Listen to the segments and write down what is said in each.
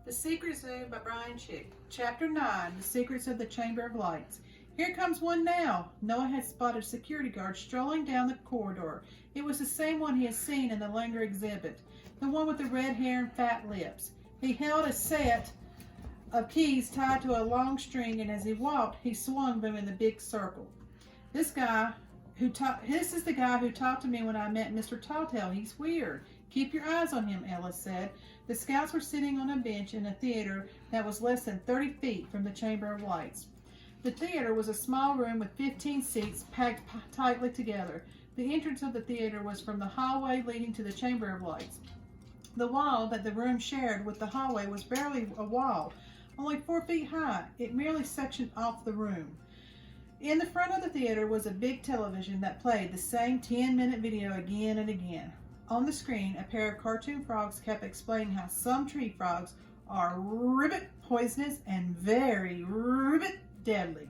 The Secret Zoo by Brian Chick. Chapter 9, The Secrets of the Chamber of Lights. Here comes one now. Noah had spotted a security guard strolling down the corridor. It was the same one he had seen in the Langer exhibit, the one with the red hair and fat lips. He held a set of keys tied to a long string, and as he walked, he swung them in the big circle. This is the guy who talked to me when I met Mr. Talltail. He's weird. Keep your eyes on him, Ellis said. The scouts were sitting on a bench in a theater that was less than 30 feet from the Chamber of Lights. The theater was a small room with 15 seats packed tightly together. The entrance of the theater was from the hallway leading to the Chamber of Lights. The wall that the room shared with the hallway was barely a wall, only 4 feet high. It merely sectioned off the room. In the front of the theater was a big television that played the same 10-minute video again and again. On the screen, a pair of cartoon frogs kept explaining how some tree frogs are ribbit poisonous and very ribbit deadly.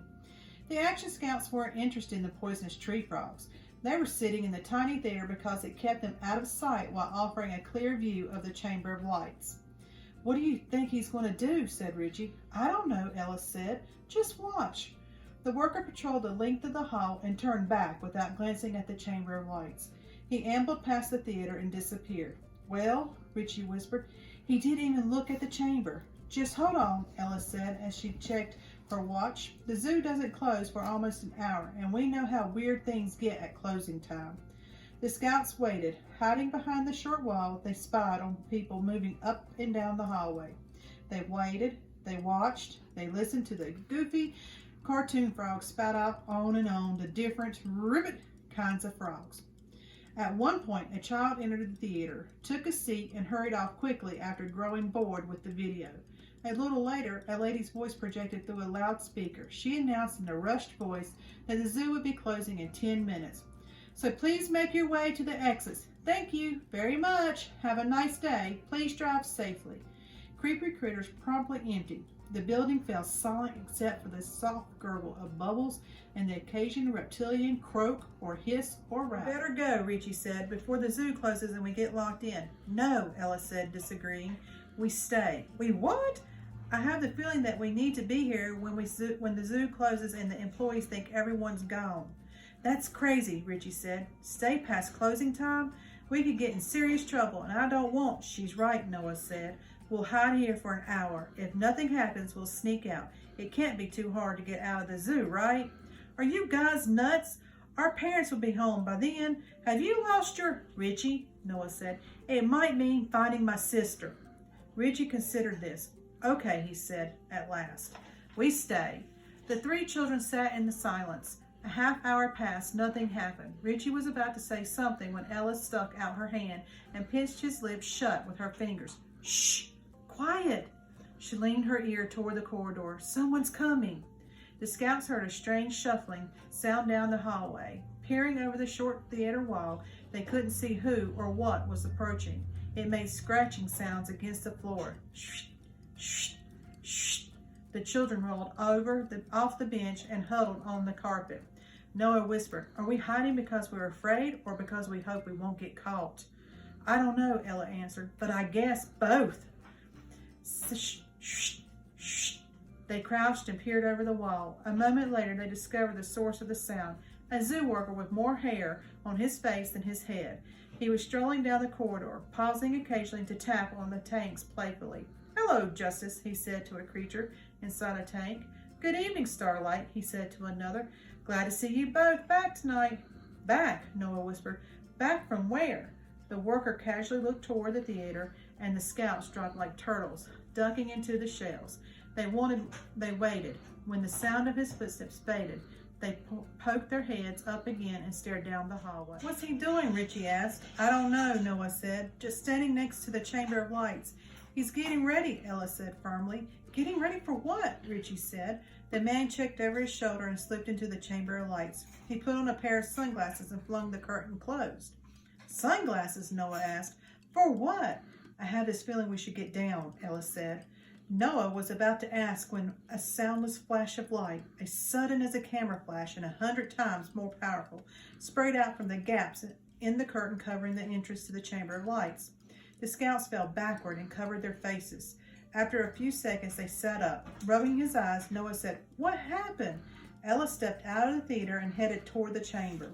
The Action Scouts weren't interested in the poisonous tree frogs. They were sitting in the tiny theater because it kept them out of sight while offering a clear view of the Chamber of Lights. "What do you think he's going to do?" said Richie. "I don't know," Ellis said. "Just watch." The worker patrolled the length of the hall and turned back without glancing at the Chamber of Lights. He ambled past the theater and disappeared. "Well," Richie whispered, "he didn't even look at the chamber." "Just hold on," Ellis said as she checked her watch. "The zoo doesn't close for almost an hour, and we know how weird things get at closing time." The scouts waited. Hiding behind the short wall, they spied on people moving up and down the hallway. They waited, they watched, they listened to the goofy cartoon frogs spout out on and on the different ribbit kinds of frogs. At one point, a child entered the theater, took a seat, and hurried off quickly after growing bored with the video. A little later, a lady's voice projected through a loudspeaker. She announced in a rushed voice that the zoo would be closing in 10 minutes. "So please make your way to the exits. Thank you very much. Have a nice day. Please drive safely." Creepy Critters promptly emptied. The building fell silent except for the soft gurgle of bubbles and the occasional reptilian croak or hiss or rattle. "Better go," Richie said, "before the zoo closes and we get locked in." "No," Ellis said, disagreeing. "We stay." "We what?" "I have the feeling that we need to be here when the zoo closes and the employees think everyone's gone." "That's crazy," Richie said. "Stay past closing time? We could get in serious trouble, and I don't want." "She's right," Noah said. "We'll hide here for an hour. If nothing happens, we'll sneak out. It can't be too hard to get out of the zoo, right?" "Are you guys nuts? Our parents will be home by then. Have you lost your—" "Richie," Noah said, "it might mean finding my sister." Richie considered this. "Okay," he said at last. "We stay." The three children sat in the silence. A half hour passed. Nothing happened. Richie was about to say something when Ellis stuck out her hand and pinched his lips shut with her fingers. "Shh! Quiet!" She leaned her ear toward the corridor. "Someone's coming." The scouts heard a strange shuffling sound down the hallway. Peering over the short theater wall, they couldn't see who or what was approaching. It made scratching sounds against the floor. "Shh! Shh! Shh!" The children rolled off the bench and huddled on the carpet. Noah whispered, "Are we hiding because we're afraid or because we hope we won't get caught?" "I don't know," Ella answered, "but I guess both." "Shh! Shh! Shh!" They crouched and peered over the wall. A moment later, they discovered the source of the sound, a zoo worker with more hair on his face than his head. He was strolling down the corridor, pausing occasionally to tap on the tanks playfully. "Hello, Justice," he said to a creature inside a tank. "Good evening, Starlight," he said to another. "Glad to see you both back tonight." "Back?" Noah whispered. "Back from where?" The worker casually looked toward the theater, and the scouts dropped like turtles, ducking into the shells. They waited. When the sound of his footsteps faded, they poked their heads up again and stared down the hallway. "What's he doing?" Richie asked. "I don't know," Noah said. "Just standing next to the Chamber of Lights." "He's getting ready," Ella said firmly. "Getting ready for what?" Richie said. The man checked over his shoulder and slipped into the Chamber of Lights. He put on a pair of sunglasses and flung the curtain closed. "Sunglasses?" Noah asked. "For what?" "I have this feeling we should get down," Ella said. Noah was about to ask when a soundless flash of light, as sudden as a camera flash and 100 times more powerful, sprayed out from the gaps in the curtain covering the entrance to the Chamber of Lights. The scouts fell backward and covered their faces. After a few seconds, they sat up. Rubbing his eyes, Noah said, "What happened?" Ella stepped out of the theater and headed toward the chamber.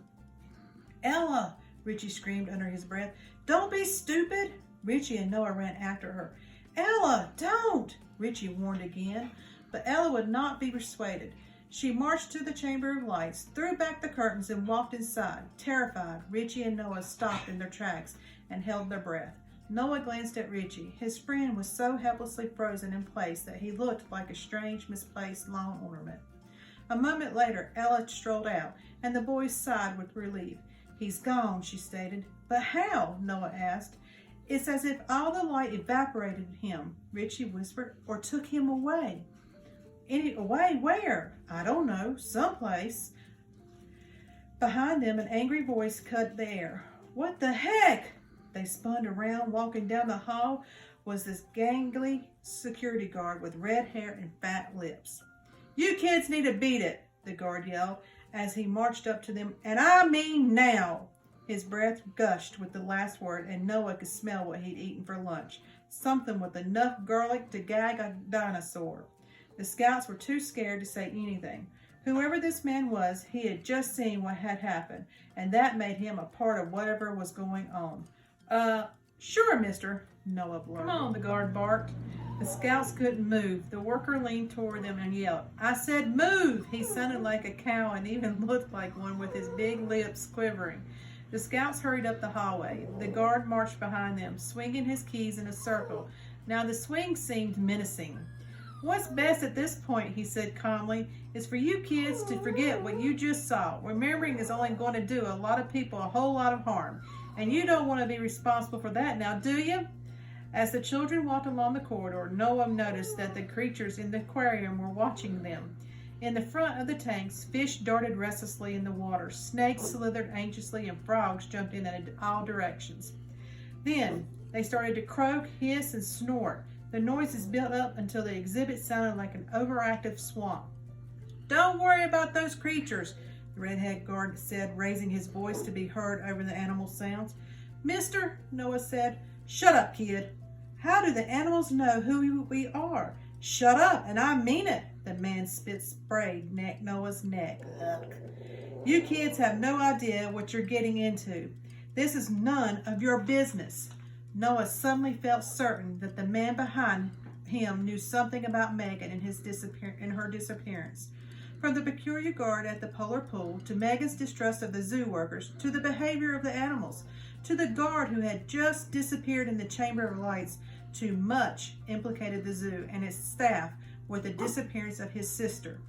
"Ella!" Richie screamed under his breath. "Don't be stupid!" Richie and Noah ran after her. "Ella, don't!" Richie warned again, but Ella would not be persuaded. She marched to the Chamber of Lights, threw back the curtains, and walked inside. Terrified, Richie and Noah stopped in their tracks and held their breath. Noah glanced at Richie. His friend was so helplessly frozen in place that he looked like a strange, misplaced lawn ornament. A moment later, Ella strolled out, and the boys sighed with relief. "He's gone," she stated. "But how?" Noah asked. "It's as if all the light evaporated him," Richie whispered, "or took him away." "Away where?" "I don't know. Someplace." Behind them, an angry voice cut the air. "What the heck?" They spun around. Walking down the hall was this gangly security guard with red hair and fat lips. "You kids need to beat it," the guard yelled as he marched up to them. "And I mean now." His breath gushed with the last word, and Noah could smell what he'd eaten for lunch. Something with enough garlic to gag a dinosaur. The scouts were too scared to say anything. Whoever this man was, he had just seen what had happened, and that made him a part of whatever was going on. Sure, mister," Noah blurted. "Come on," the guard barked. The scouts couldn't move. The worker leaned toward them and yelled, "I said move!" He sounded like a cow and even looked like one with his big lips quivering. The scouts hurried up the hallway. The guard marched behind them, swinging his keys in a circle. Now the swing seemed menacing. "What's best at this point," he said calmly, "is for you kids to forget what you just saw. Remembering is only going to do a lot of people a whole lot of harm. And you don't want to be responsible for that now, do you?" As the children walked along the corridor, Noah noticed that the creatures in the aquarium were watching them. In the front of the tanks, fish darted restlessly in the water, snakes slithered anxiously, and frogs jumped in all directions. Then they started to croak, hiss, and snort. The noises built up until the exhibit sounded like an overactive swamp. "Don't worry about those creatures," the redhead guard said, raising his voice to be heard over the animal sounds. "Mister," Noah said. "Shut up, kid." "How do the animals know who we are?" "Shut up, and I mean it." The man sprayed Noah's neck. Ugh. "You kids have no idea what you're getting into. This is none of your business." Noah suddenly felt certain that the man behind him knew something about Megan and her disappearance. From the peculiar guard at the polar pool, to Megan's distrust of the zoo workers, to the behavior of the animals, to the guard who had just disappeared in the Chamber of Lights, too much implicated the zoo and its staff with the disappearance of his sister.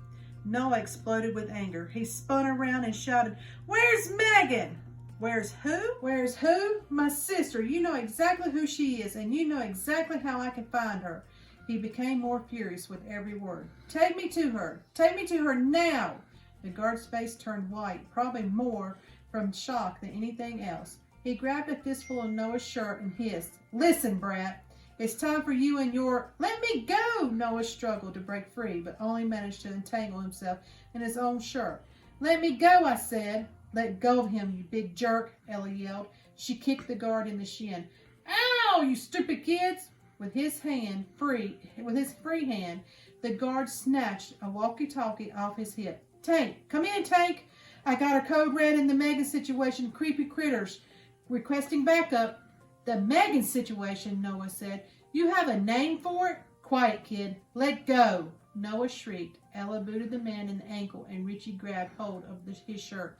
Noah exploded with anger. He spun around and shouted, "Where's Megan?" "Where's who?" "Where's who? My sister. You know exactly who she is, and you know exactly how I can find her." He became more furious with every word. "Take me to her. Take me to her now." The guard's face turned white, probably more from shock than anything else. He grabbed a fistful of Noah's shirt and hissed, "Listen, brat. It's time for you and your—" "Let me go!" Noah struggled to break free, but only managed to entangle himself in his own shirt. "Let me go, I said." "Let go of him, you big jerk," Ella yelled. She kicked the guard in the shin. "Ow, you stupid kids!" With his free hand, the guard snatched a walkie-talkie off his hip. "Tank, come in, Tank. I got a code red in the Megan situation. Creepy critters requesting backup." "The Megan situation," Noah said. "You have a name for it?" "Quiet, kid. Let go." Noah shrieked. Ella booted the man in the ankle, and Richie grabbed hold of his shirt.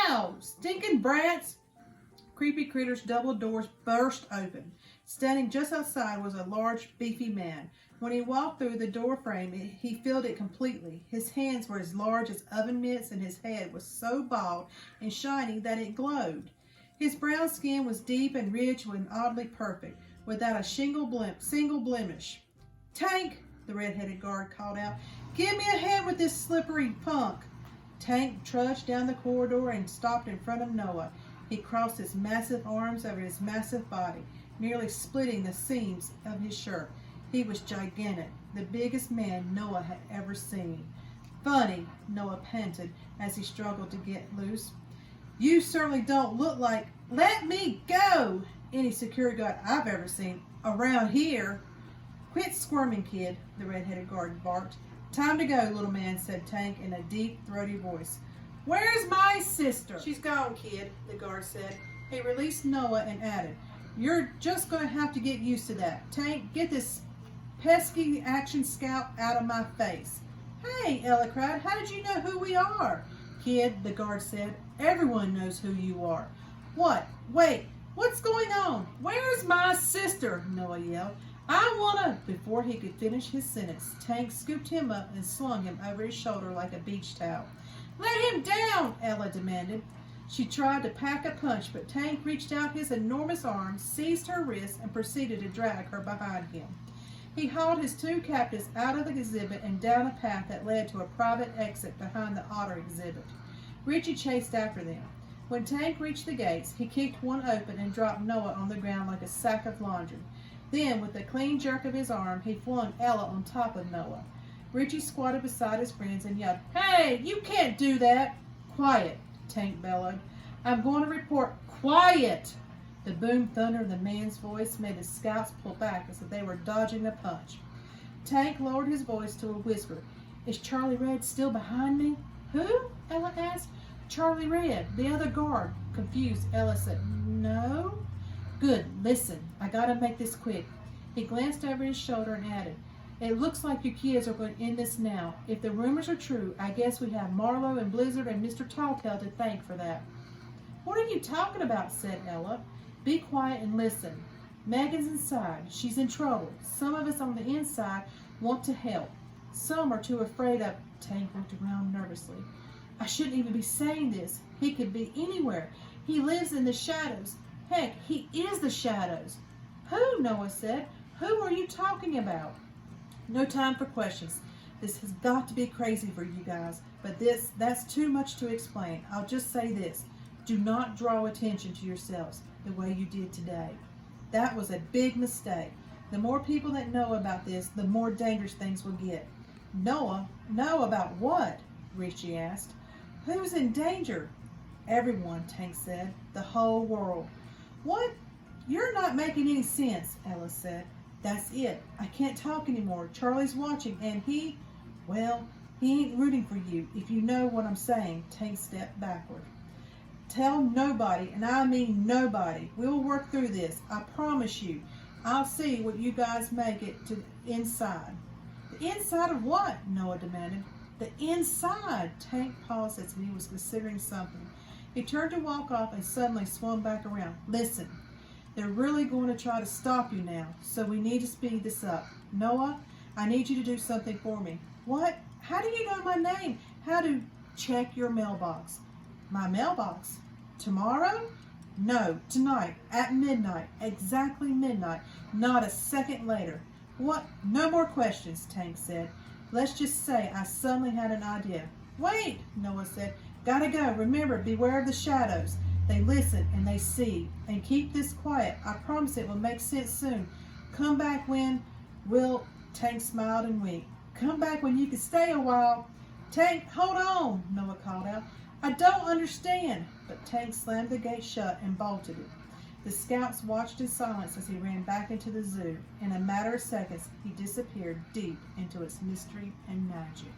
"Ow! Stinking brats!" Creepy Critter's double doors burst open. Standing just outside was a large, beefy man. When he walked through the door frame, he filled it completely. His hands were as large as oven mitts, and his head was so bald and shiny that it glowed. His brown skin was deep and rich and oddly perfect, without a single blemish. "Tank," the red-headed guard called out, "give me a hand with this slippery punk." Tank trudged down the corridor and stopped in front of Noah. He crossed his massive arms over his massive body, nearly splitting the seams of his shirt. He was gigantic, the biggest man Noah had ever seen. "Funny," Noah panted as he struggled to get loose. "You certainly don't look like—" "Let me go!" "Any security guard I've ever seen around here." Quit squirming, kid, the red-headed guard barked. Time to go, little man, said Tank in a deep, throaty voice. Where's my sister? She's gone, kid, the guard said. He released Noah and added, You're just going to have to get used to that. Tank, get this pesky action scout out of my face. Hey, Ella cried, how did you know who we are? Kid, the guard said, everyone knows who you are. What? Wait, what's going on? Where's my sister? Noah yelled. I wanna... Before he could finish his sentence, Tank scooped him up and slung him over his shoulder like a beach towel. Let him down, Ella demanded. She tried to pack a punch, but Tank reached out his enormous arms, seized her wrist, and proceeded to drag her behind him. He hauled his two captives out of the exhibit and down a path that led to a private exit behind the otter exhibit. Richie chased after them. When Tank reached the gates, he kicked one open and dropped Noah on the ground like a sack of laundry. Then, with a clean jerk of his arm, he flung Ella on top of Noah. Richie squatted beside his friends and yelled, Hey, you can't do that! Quiet, Tank bellowed. I'm going to report. Quiet! The boom thunder of the man's voice made the scouts pull back as if they were dodging a punch. Tank lowered his voice to a whisper. Is Charlie Red still behind me? Who? Ella asked. Charlie Red, the other guard. Confused, Ella said, No? Good, listen, I gotta make this quick. He glanced over his shoulder and added, It looks like your kids are going to end this now. If the rumors are true, I guess we have Marlowe and Blizzard and Mr. Talltail to thank for that. What are you talking about? Said Ella. Be quiet and listen. Megan's inside. She's in trouble. Some of us on the inside want to help. Some are too afraid of... Tank looked around nervously. I shouldn't even be saying this. He could be anywhere. He lives in the shadows. Heck, he is the shadows. Who? Noah said. Who are you talking about? No time for questions. This has got to be crazy for you guys, but that's too much to explain. I'll just say this. Do not draw attention to yourselves the way you did today. That was a big mistake. The more people that know about this, the more dangerous things will get. Noah? Know about what? Richie asked. Who's in danger? Everyone, Tank said. The whole world. What? You're not making any sense, Ella said. That's it. I can't talk anymore. Charlie's watching, and he ain't rooting for you, if you know what I'm saying. Tank stepped backward. Tell nobody, and I mean nobody. We'll work through this. I promise you. I'll see what you guys make it to the inside. The inside of what? Noah demanded. The inside. Tank paused as if he was considering something. He turned to walk off and suddenly swung back around. Listen, they're really going to try to stop you now, so we need to speed this up. Noah, I need you to do something for me. What? How do you know my name? How to check your mailbox? My mailbox? Tomorrow? No, tonight, at midnight, exactly midnight, not a second later. What? No more questions, Tank said. Let's just say I suddenly had an idea. Wait, Noah said. Gotta go. Remember, beware of the shadows. They listen and they see. And keep this quiet. I promise it will make sense soon. Come back when... Tank smiled and winked. Come back when you can stay a while. Tank, hold on, Noah called out. I don't understand. But Tank slammed the gate shut and bolted it. The scouts watched in silence as he ran back into the zoo. In a matter of seconds, he disappeared deep into its mystery and magic.